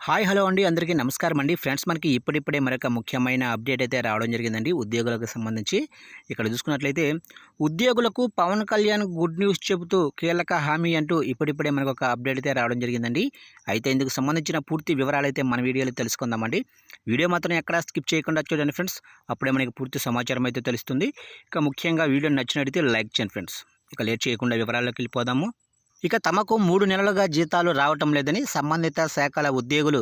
Hi hello అండి అందరికీ నమస్కారం అండి ఫ్రెండ్స్. మనకి ఇప్పుడిప్పుడే మరొక ముఖ్యమైన అప్డేట్ అయితే రావడం జరిగిందండి ఉద్యోగులకు సంబంధించి. ఇక్కడ చూసుకున్నట్లయితే ఉద్యోగులకు పవన్ కళ్యాణ్ గుడ్ న్యూస్ చెబుతూ కీలక హామీ అంటూ ఇప్పుడిప్పుడే మనకు ఒక అప్డేట్ అయితే రావడం జరిగిందండి. అయితే ఇందుకు సంబంధించిన పూర్తి వివరాలు అయితే మన వీడియోలో తెలుసుకుందామండి. వీడియో మాత్రం ఎక్కడా స్కిప్ చేయకుండా చూడండి ఫ్రెండ్స్. అప్పుడే మనకి పూర్తి సమాచారం అయితే తెలుస్తుంది. ఇక ముఖ్యంగా వీడియో నచ్చినట్లయితే లైక్ చేయండి ఫ్రెండ్స్. ఇక లేట్ చేయకుండా వివరాల్లోకి వెళ్ళిపోదాము. ఇక తమకు 3 నెలలుగా జీతాలు రావటం లేదని సంబంధిత శాఖల ఉద్యోగులు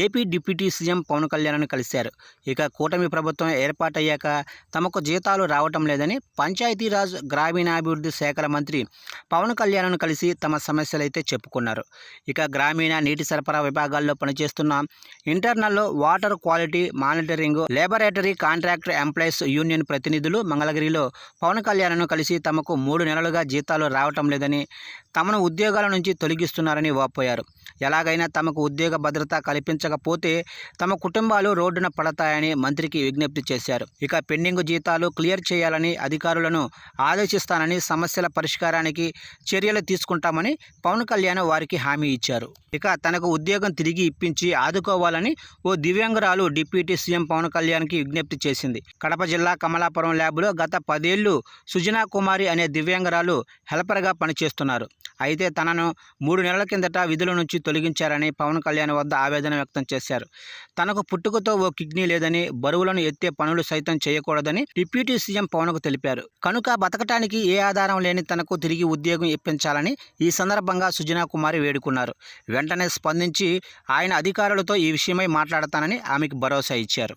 ఏపీ డిప్యూటీ సీఎం పవన్ కళ్యాణ్ను కలిశారు. ఇక కూటమి ప్రభుత్వం ఏర్పాటయ్యాక తమకు జీతాలు రావటం లేదని పంచాయతీరాజ్ గ్రామీణాభివృద్ధి శాఖల మంత్రి పవన్ కళ్యాణ్ను కలిసి తమ సమస్యలైతే చెప్పుకున్నారు. ఇక గ్రామీణ నీటి సరఫరా విభాగాల్లో పనిచేస్తున్న ఇంటర్నల్లో water quality monitoring laboratory contractor employees union ప్రతినిధులు మంగళగిరిలో పవన్ కళ్యాణ్ను కలిసి తమకు 3 నెలలుగా జీతాలు రావటం లేదని, తమను ఉద్యోగాల నుంచి తొలగిస్తున్నారని వాపోయారు. ఎలాగైనా తమకు ఉద్యోగ భద్రత కల్పించకపోతే తమ కుటుంబాలు రోడ్డున పడతాయని మంత్రికి విజ్ఞప్తి చేశారు. ఇక పెండింగ్ జీతాలు క్లియర్ చేయాలని అధికారులను ఆదేశిస్తానని, సమస్యల పరిష్కారానికి చర్యలు తీసుకుంటామని పవన్ కళ్యాణ్ వారికి హామీ ఇచ్చారు. ఇక తనకు ఉద్యోగం తిరిగి ఇప్పించి ఆదుకోవాలని ఓ దివ్యాంగురాలు డిప్యూటీ సీఎం పవన్ కళ్యాణ్కి విజ్ఞప్తి చేసింది. కడప జిల్లా కమలాపురం ల్యాబ్లో గత 10 ఏళ్లు సుజనా కుమారి అనే దివ్యాంగురాలు హెల్పర్గా పనిచేస్తున్నారు. అయితే తనను 3 నెలల కిందట విధుల నుంచి తొలగించారని పవన్ కళ్యాణ్ వద్ద ఆవేదన వ్యక్తం చేశారు. తనకు పుట్టుకతో ఓ కిడ్నీ లేదని, బరువులను ఎత్తే పనులు సైతం చేయకూడదని డిప్యూటీ సీఎం పవన్కు తెలిపారు. కనుక బతకటానికి ఏ ఆధారం లేని తనకు తిరిగి ఉద్యోగం ఇప్పించాలని ఈ సందర్భంగా సుజనా కుమారి వేడుకున్నారు. వెంటనే స్పందించి ఆయన అధికారులతో ఈ విషయమై మాట్లాడతానని ఆమెకు భరోసా ఇచ్చారు.